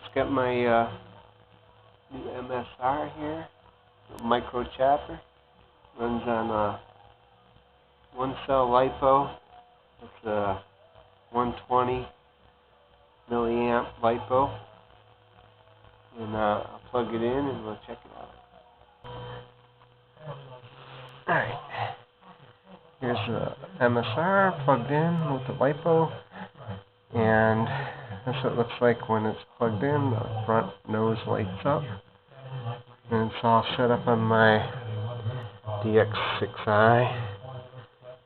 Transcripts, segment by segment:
Just got my new MSR here, micro chopper. Runs on one cell lipo. It's a 120 milliamp lipo, and I'll plug it in and we'll check it out. Alright, here's the MSR plugged in with the lipo, and that's what it looks like when it's plugged in. The front nose lights up, and it's all set up on my DX6i.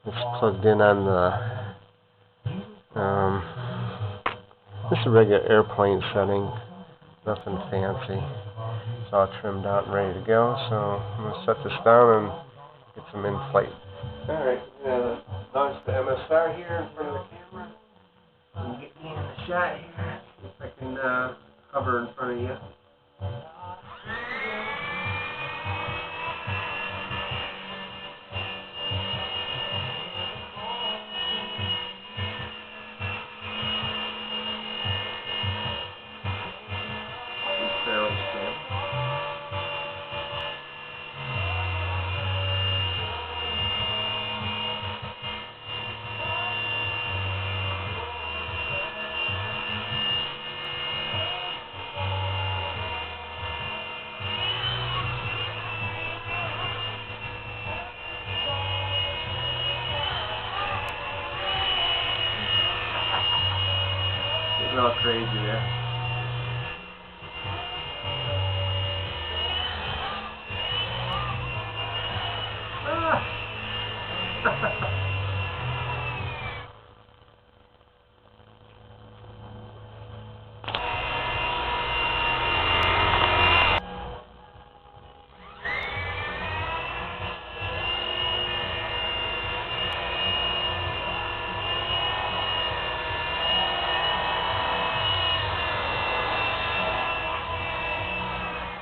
It's plugged in on the just a regular airplane setting, nothing fancy. It's all trimmed out and ready to go, so I'm going to set this down and get some in-flight. Alright, launch the MSR here in front of the camera and get me in the shot here. See if I can hover in front of you. Getting all crazy there.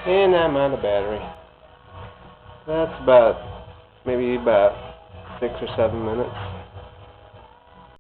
And I'm on the battery. That's maybe about 6 or 7 minutes.